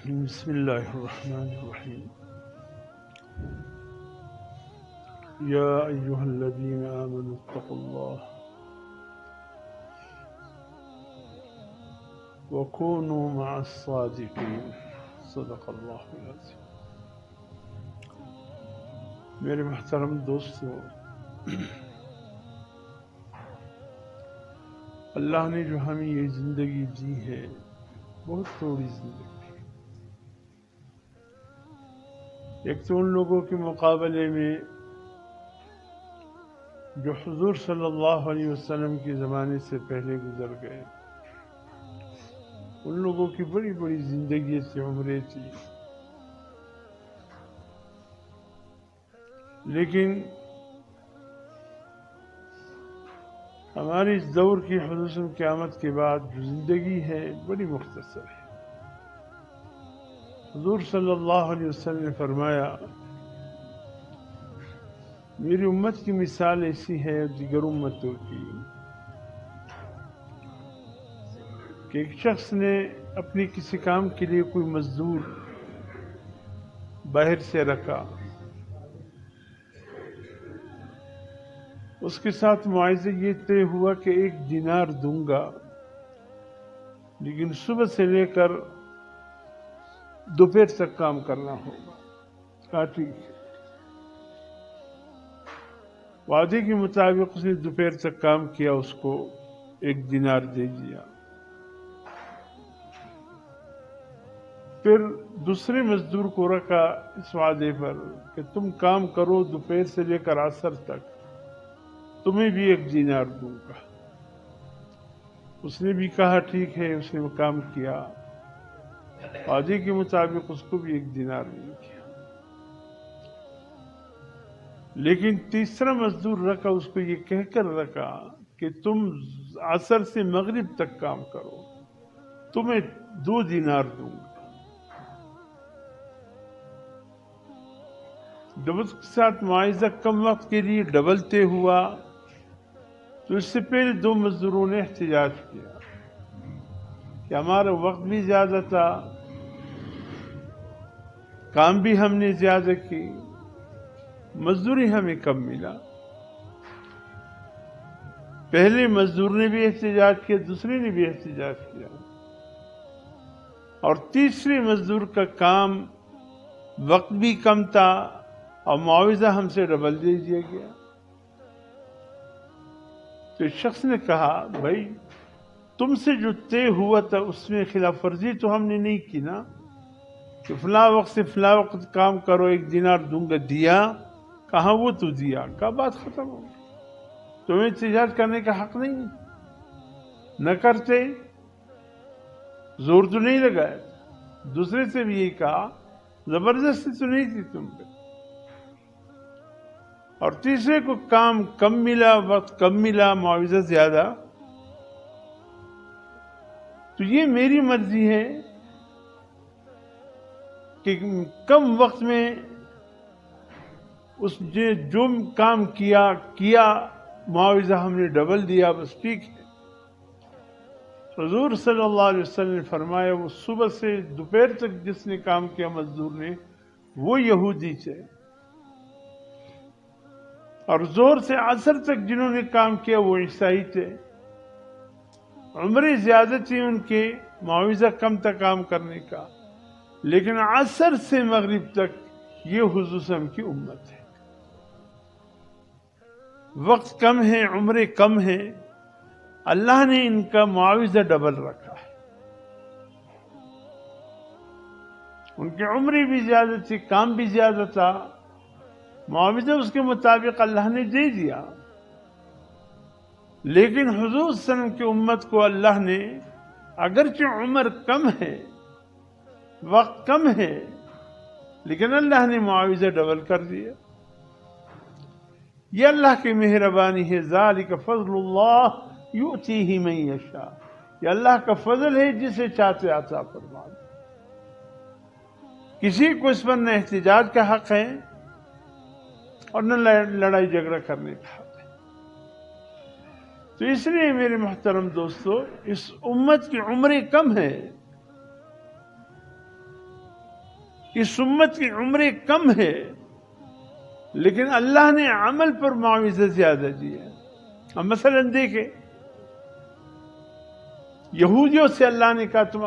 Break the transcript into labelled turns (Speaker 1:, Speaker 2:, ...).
Speaker 1: بسم الله الرحمن الرحيم. يا أيها الذين آمنوا اتقوا الله وكونوا مع الصادقين صدق الله العظيم. میرے محترم دوستو، اللہ نے جو ہمیں یہ زندگی دی ہے بہت تھوڑی زندگی، ایک تو ان لوگوں کے مقابلے میں جو حضور صلی اللہ علیہ وسلم کے زمانے سے پہلے گزر گئے، ان لوگوں کی بڑی بڑی زندگی تھی، عمریں تھی، لیکن ہماری اس دور کی خصوصاً قیامت کے بعد جو زندگی ہے بڑی مختصر ہے۔ حضور صلی اللہ علیہ وسلم نے فرمایا، میری امت کی مثال ایسی ہے دیگر امتوں کی کہ ایک شخص نے اپنی کسی کام کے لیے کوئی مزدور باہر سے رکھا، اس کے ساتھ معاہدہ یہ طے ہوا کہ 1 دینار دوں گا، لیکن صبح سے لے کر دوپہر تک کام کرنا ہوگا۔ کہا ٹھیک ہے۔ وعدے کے مطابق اس نے دوپہر تک کام کیا، اس کو 1 دینار دے دیا۔ پھر دوسرے مزدور کو رکھا اس وعدے پر کہ تم کام کرو دوپہر سے لے کر عصر تک، تمہیں بھی 1 دینار دوں گا۔ اس نے بھی کہا ٹھیک ہے، اس نے وہ کام کیا، وعدے کے مطابق اس کو بھی 1 دینار مل گیا۔ لیکن تیسرا مزدور رکھا، اس کو یہ کہہ کر رکھا کہ تم عصر سے مغرب تک کام کرو، تمہیں 2 دینار دوں گا۔ جب اس کے ساتھ معاہدہ کم وقت کے لیے ڈبل طے ہوا تو اس سے پہلے 2 مزدوروں نے احتجاج کیا کہ ہمارا وقت بھی زیادہ تھا، کام بھی ہم نے زیادہ کی، مزدوری ہمیں کم ملا۔ پہلے مزدور نے بھی احتجاج کیا، دوسرے نے بھی احتجاج کیا، اور تیسرے مزدور کا کام وقت بھی کم تھا اور معاوضہ ہم سے ڈبل دے دیا گیا۔ تو اس شخص نے کہا، بھائی تم سے جو طے ہوا تھا اس میں خلاف ورزی تو ہم نے نہیں کی نا، کہ فلاں وقت سے فلاں وقت کام کرو 1 دینار دوں گا، دیا؟ کہاں وہ تو دیا، کہا بات ختم ہو گئی، تمہیں احتجاج کرنے کا حق نہیں ہے۔ نہ کرتے، زور تو نہیں لگایا، دوسرے سے بھی یہی کہا، زبردستی تو نہیں تھی تم پہ، اور تیسرے کو کام کم ملا، وقت کم ملا، معاوضہ زیادہ، تو یہ میری مرضی ہے کہ کم وقت میں اس نے جو کام کیا معاوضہ ہم نے ڈبل دیا، بس ٹھیک ہے۔ حضور صلی اللہ علیہ وسلم نے فرمایا، وہ صبح سے دوپہر تک جس نے کام کیا مزدور نے، وہ یہودی تھے، اور زور سے عصر تک جنہوں نے کام کیا وہ عیسائی تھے۔ عمریں زیادہ تھی ان کے، معاوضہ کم تھا کام کرنے کا، لیکن عصر سے مغرب تک یہ حضور صلی اللہ علیہ وسلم کی امت ہے۔ وقت کم ہے، عمریں کم ہیں، اللہ نے ان کا معاوضہ ڈبل رکھا ہے۔ ان کی عمریں بھی زیادہ تھی، کام بھی زیادہ تھا، معاوضہ اس کے مطابق اللہ نے دے دیا۔ لیکن حضور صلی اللہ علیہ وسلم کی امت کو اللہ نے اگرچہ عمر کم ہے، وقت کم ہے، لیکن اللہ نے معاوضہ ڈبل کر دیا۔ یہ اللہ کی مہربانی ہے، ذالک فضل اللہ یؤتیہ من یشاء، یہ اللہ کا فضل ہے، جسے چاہتے عطا فرما۔ کسی کو اس پر نہ احتجاج کا حق ہے اور نہ لڑائی جھگڑا کرنے کا حق ہے۔ تو اس لیے میرے محترم دوستو، اس امت کی عمریں کم ہے، اس امت کی عمریں کم ہے، لیکن اللہ نے عمل پر معاوضہ زیادہ دیا. اب مثلا دیکھیں، یہودیوں سے اللہ نے کہا تم